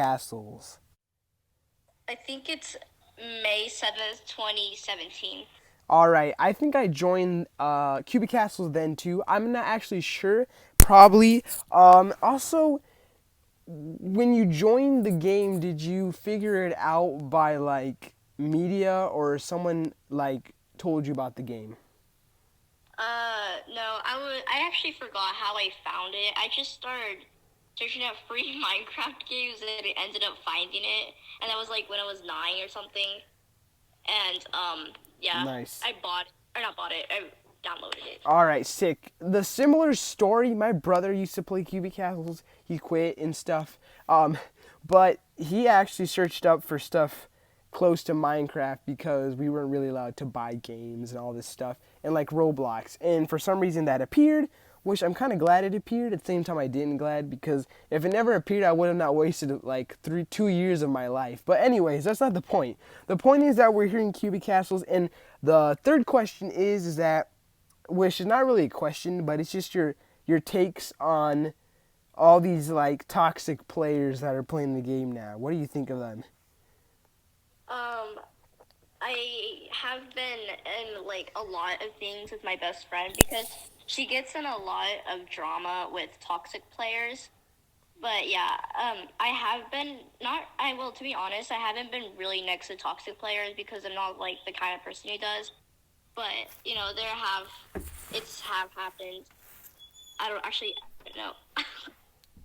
Castles? I think it's May 7th, 2017. All right, I think I joined Cubic Castles then too. I'm not actually sure. Probably. Also, when you joined the game, did you figure it out by like media or someone like told you about the game? No, I actually forgot how I found it. I just started searching up free Minecraft games and it ended up finding it. And that was like when I was 9 or something. And, yeah, Nice. I bought, or not bought it, I downloaded it. All right, sick. The similar story. My brother used to play Cubic Castles. He quit and stuff. But he actually searched up for stuff close to Minecraft because we weren't really allowed to buy games and all this stuff and like Roblox. And for some reason that appeared, which I'm kind of glad it appeared. At the same time, I didn't glad because if it never appeared, I would have not wasted like 2 years of my life. But anyways, that's not the point. The point is that we're here in Cubic Castles, and the third question is that, which is not really a question, but it's just your takes on all these like toxic players that are playing the game now. What do you think of them? Um, I have been in like a lot of things with my best friend because she gets in a lot of drama with toxic players. But yeah, I have been not. I will, to be honest, I haven't been really next to toxic players because I'm not like the kind of person who does. But it's have happened. I don't actually know.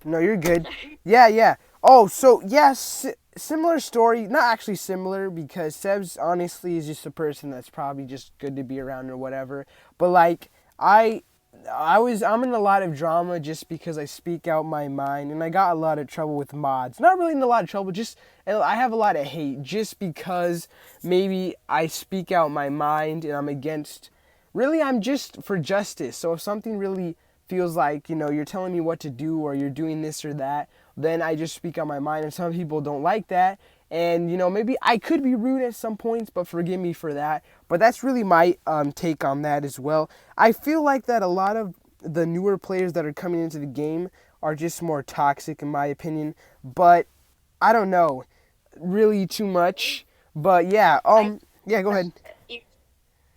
No, you're good. Sorry. Yeah, yeah. Oh, so yes, similar story. Not actually similar because Sebs honestly is just a person that's probably just good to be around or whatever. But like I I'm in a lot of drama just because I speak out my mind, and I got a lot of trouble with mods. Not really in a lot of trouble, just I have a lot of hate just because maybe I speak out my mind and I'm against, really I'm just for justice. So if something really feels like, you're telling me what to do or you're doing this or that, then I just speak out my mind, and some people don't like that. And maybe I could be rude at some points, but forgive me for that. But that's really my take on that as well. I feel like that a lot of the newer players that are coming into the game are just more toxic in my opinion. But I don't know really too much. But yeah, I yeah, go ahead. you,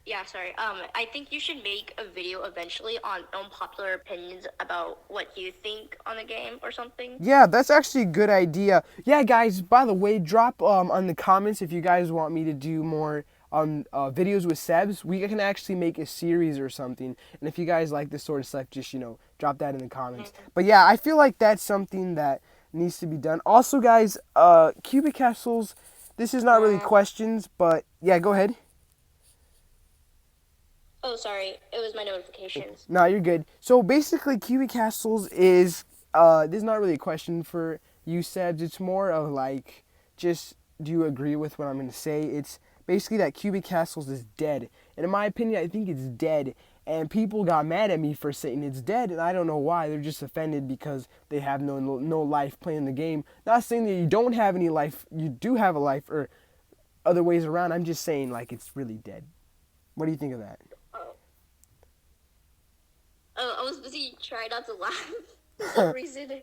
yeah, sorry. I think you should make a video eventually on unpopular opinions about what you think on the game or something. Yeah, that's actually a good idea. Yeah, guys, by the way, drop on the comments if you guys want me to do more videos with Sebs. We can actually make a series or something. And if you guys like this sort of stuff, just, drop that in the comments. But yeah, I feel like that's something that needs to be done. Also, guys, Cubic Castles, this is not really questions, but yeah, go ahead. Oh, sorry. It was my notifications. No, you're good. So basically, Cubic Castles is this is not really a question for you, Sebs. It's more of like, just do you agree with what I'm gonna say? It's basically that Cubic Castles is dead, and in my opinion, I think it's dead. And people got mad at me for saying it's dead, and I don't know why. They're just offended because they have no life playing the game. Not saying that you don't have any life, you do have a life, or other ways around. I'm just saying like it's really dead. What do you think of that? Oh, oh, I was busy trying not to laugh for some reason.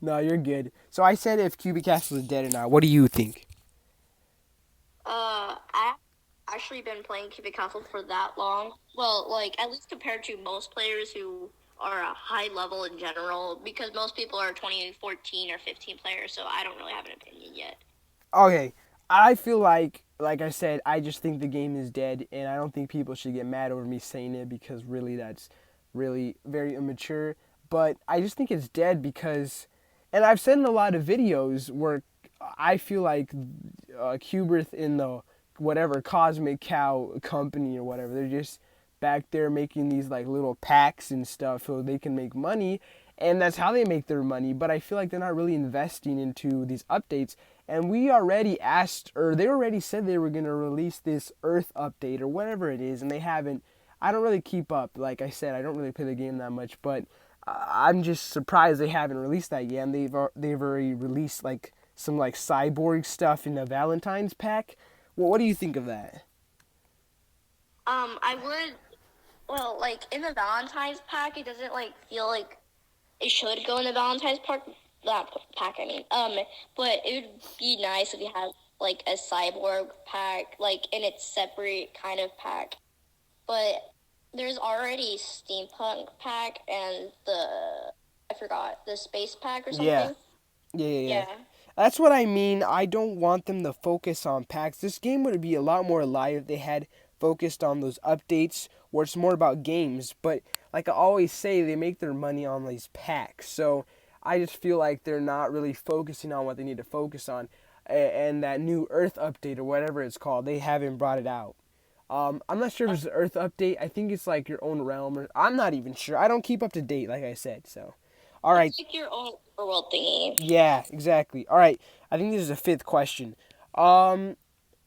No, you're good. So I said if Cubic Castle is dead or not. What do you think? I actually been playing Cubic Castle for that long. Well, like at least compared to most players who are a high level in general, because most people are 2014 or 15 players, so I don't really have an opinion yet. Okay, I feel like I said, I just think the game is dead, and I don't think people should get mad over me saying it because really that's really very immature. But I just think it's dead because, and I've said in a lot of videos where I feel like Kubrith in the whatever Cosmic Cow company or whatever, they're just back there making these like little packs and stuff so they can make money, and that's how they make their money. But I feel like they're not really investing into these updates. And we already asked, or they already said they were going to release this Earth update or whatever it is, and they haven't. I don't really keep up. Like I said, I don't really play the game that much, but I'm just surprised they haven't released that yet. And they've already released like some like cyborg stuff in the Valentine's pack. Well, what do you think of that? I would. Well, like in the Valentine's pack, it doesn't like feel like it should go in the Valentine's not pack. I mean, but it would be nice if you had like a cyborg pack, like in its separate kind of pack. But there's already steampunk pack and the I forgot the space pack or Yeah. something. Yeah, yeah, yeah. Yeah. That's what I mean. I don't want them to focus on packs. This game would be a lot more alive if they had focused on those updates where it's more about games. But like I always say, they make their money on these packs. So I just feel like they're not really focusing on what they need to focus on. And that new Earth update or whatever it's called, they haven't brought it out. I'm not sure if it's the Earth update. I think it's like your own realm. Or, I'm not even sure. I don't keep up to date, like I said. So, all right. It's like your own world thingy. Yeah, exactly. All right. I think this is the fifth question. Um,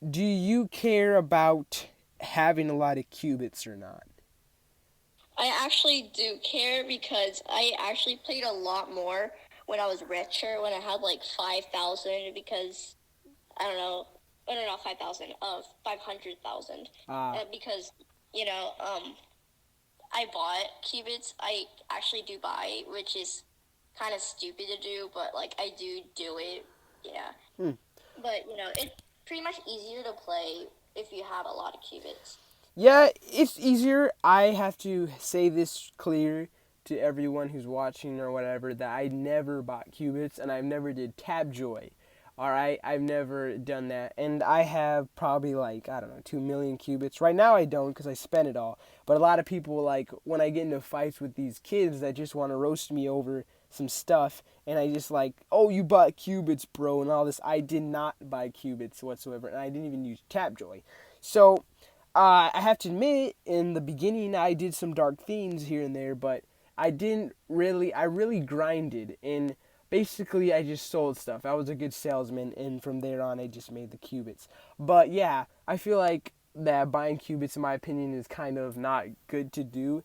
do you care about having a lot of qubits or not? I actually do care because I actually played a lot more when I was richer, when I had like 5,000 because I don't know, oh, no, not 5,000, 500,000. Ah, Because, you know, I bought qubits. I actually do buy, which is kind of stupid to do, but like I do it. Yeah. hmm. But, it's pretty much easier to play if you have a lot of qubits. Yeah, it's easier. I have to say this clear to everyone who's watching or whatever that I never bought qubits and I've never did tab joy. All right, I've never done that, and I have probably like I don't know 2 million qubits right now. I don't because I spent it all. But a lot of people like when I get into fights with these kids that just want to roast me over some stuff, and I just like, oh, you bought qubits, bro, and all this. I did not buy qubits whatsoever, and I didn't even use Tapjoy. So I have to admit, in the beginning, I did some dark things here and there, but I didn't really. I really grinded, and basically, I just sold stuff. I was a good salesman, and from there on, I just made the qubits. But yeah, I feel like that buying qubits, in my opinion, is kind of not good to do,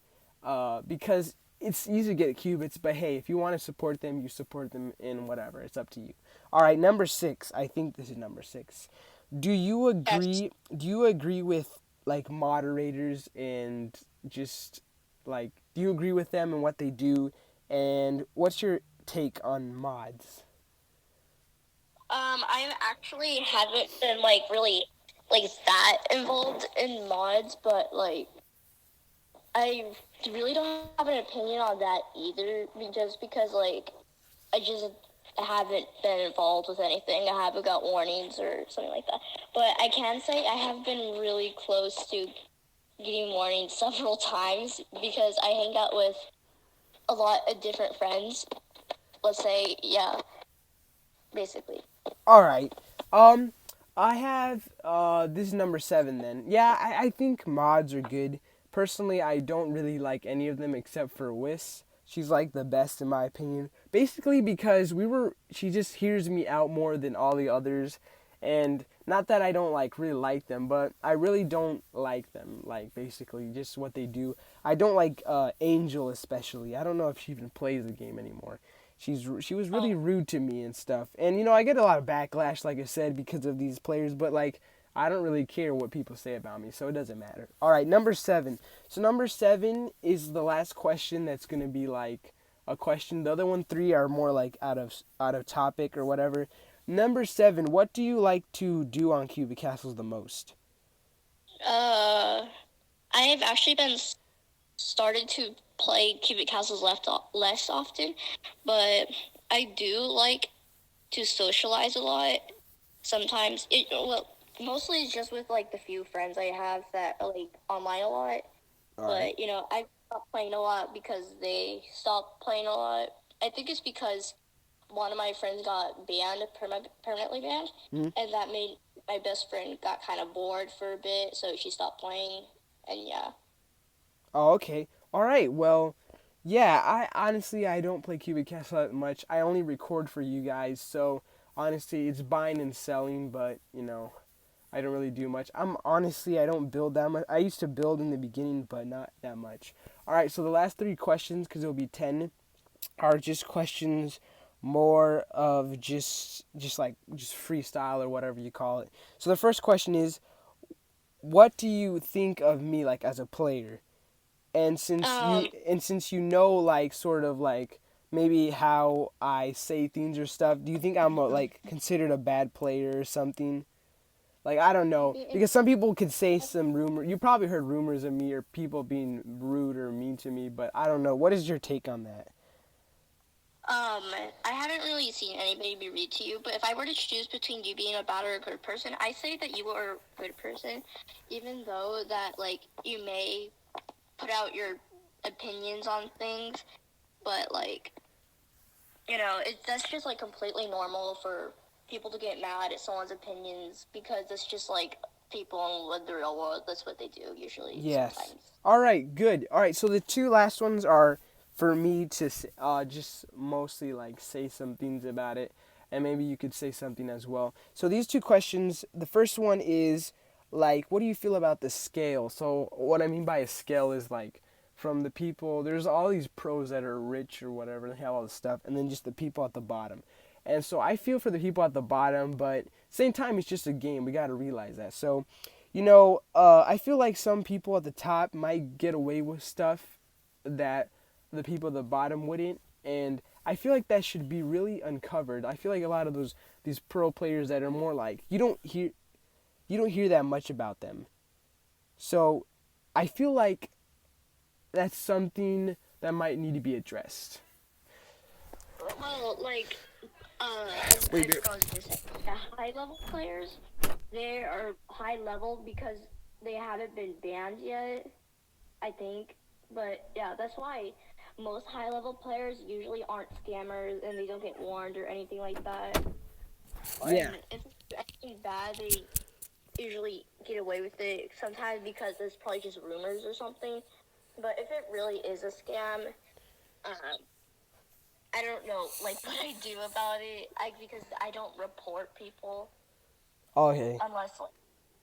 because it's easy to get qubits. But hey, if you want to support them, you support them in whatever. It's up to you. All right, number six. I think this is number six. Do you Yes. agree? Do you agree with like moderators and just like do you agree with them and what they do? And what's your take on mods? I actually haven't been like really like that involved in mods, but like I really don't have an opinion on that either, just because like I just haven't been involved with anything. I haven't got warnings or something like that. But I can say I have been really close to getting warnings several times because I hang out with a lot of different friends. Let's say, yeah, basically. All right. Um, I have this is number seven. Then yeah, I think mods are good. Personally, I don't really like any of them except for Wiss. She's like the best in my opinion. Basically because she just hears me out more than all the others, and not that I don't like really like them, but I really don't like them. Like basically just what they do. I don't like Angel especially. I don't know if she even plays the game anymore. She was really Oh, rude to me and stuff. And I get a lot of backlash, like I said, because of these players. But like, I don't really care what people say about me, so it doesn't matter. All right, number seven. So number seven is the last question. That's gonna be like a question. The other three are more like out of topic or whatever. Number seven. What do you like to do on Cubic Castles the most? uh, I have actually been started to play Cubic Castles less often, but I do like to socialize a lot. Sometimes mostly it's just with like the few friends I have that are like online a lot. All right. But I stopped playing a lot because they stopped playing a lot. I think it's because one of my friends got banned, permanently banned, Mm-hmm. and that made my best friend got kind of bored for a bit, so she stopped playing. And yeah. Oh, okay. All right. Well, yeah. I don't play Cubic Castle that much. I only record for you guys, so honestly, it's buying and selling. But I don't really do much. I don't build that much. I used to build in the beginning, but not that much. All right. So the last three questions, because it'll be 10, are just questions more of just freestyle or whatever you call it. So the first question is, what do you think of me like as a player? and since you Um. and since you know like sort of like maybe how I say things or stuff? Do you think I'm like considered a bad player or something? Like I don't know, because some people could say some rumor. You probably heard rumors of me or people being rude or mean to me, but I don't know. What is your take on that? I haven't really seen anybody be rude to you, but if I were to choose between you being a bad or a good person, I say that you are a good person, even though that, like, you may put out your opinions on things, but, like, that's just, like, completely normal for people to get mad at someone's opinions, because it's just, like, people in the real world, that's what they do, usually, Yes. sometimes. All right, good. All right, so the two last ones are for me to just mostly like say some things about it, and maybe you could say something as well. So these two questions, the first one is like, what do you feel about the scale? So what I mean by a scale is like from the people, there's all these pros that are rich or whatever, they have all this stuff, and then just the people at the bottom. And so I feel for the people at the bottom, but same time it's just a game. We got to realize that. So I feel like some people at the top might get away with stuff that the people at the bottom wouldn't, and I feel like that should be really uncovered. I feel like a lot of these pro players that are more like you don't hear that much about them. So I feel like that's something that might need to be addressed. Well, like, I Wait, forgot to say, the high level players, they are high level because they haven't been banned yet, I think. But yeah, that's why most high level players usually aren't scammers and they don't get warned or anything like that. yeah. And if it's anything bad, they usually get away with it sometimes because it's probably just rumors or something. But if it really is a scam, um, I don't know, like, what I do about it, because I don't report people Okay. unless, like,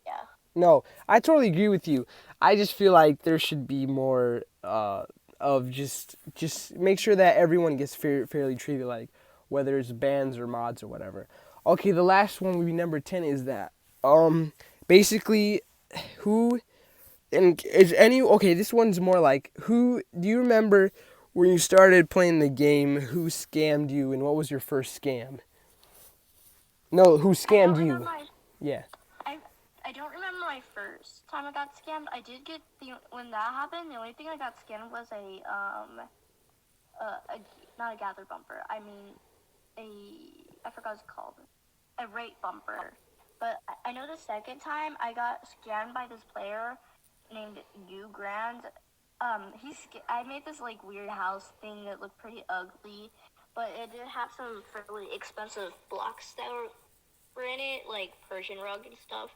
yeah. No, I totally agree with you. I just feel like there should be more of just make sure that everyone gets fairly treated, like whether it's bans or mods or whatever. Okay, the last one would be number 10 is that basically who and is any okay, this one's more like who do you remember when you started playing the game, who scammed you and what was your first scam? No, who I don't scammed remember you? my, Yeah. I, I don't remember my first time I got scammed. I did get, when that happened, the only thing I got scammed was not a gather bumper. I mean, I forgot what it's called. A rate bumper. But I know the second time I got scammed by this player named U Grand. I made this like weird house thing that looked pretty ugly, but it did have some fairly expensive blocks that were in it, like Persian rug and stuff.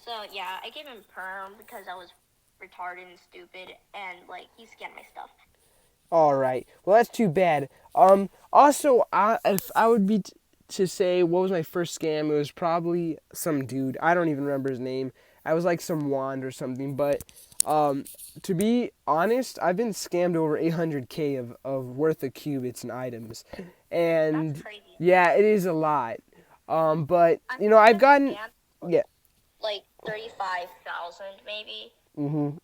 So yeah, I gave him perm because I was retarded and stupid, and like he scanned my stuff. All right. Well, that's too bad. Also, if I would be to say what was my first scam, it was probably some dude. I don't even remember his name. I was like some wand or something. But to be honest, I've been scammed over 800K of worth of qubits and items, That's and crazy. yeah, it is a lot. But I I've been gotten scammed yeah. like 35,000 maybe Mhm.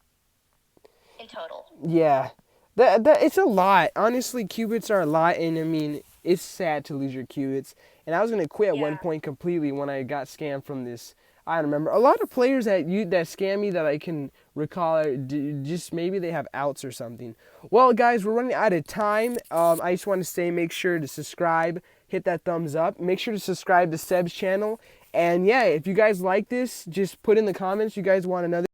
in total. Yeah, that it's a lot. Honestly, qubits are a lot, and I mean, it's sad to lose your qubits. And I was gonna quit at one Yeah. point completely when I got scammed from this. I don't remember a lot of players that scam me that I can recall. Just maybe they have outs or something. Well, guys, we're running out of time. I just want to say, make sure to subscribe, hit that thumbs up. Make sure to subscribe to Seb's channel. And yeah, if you guys like this, just put in the comments you guys want another.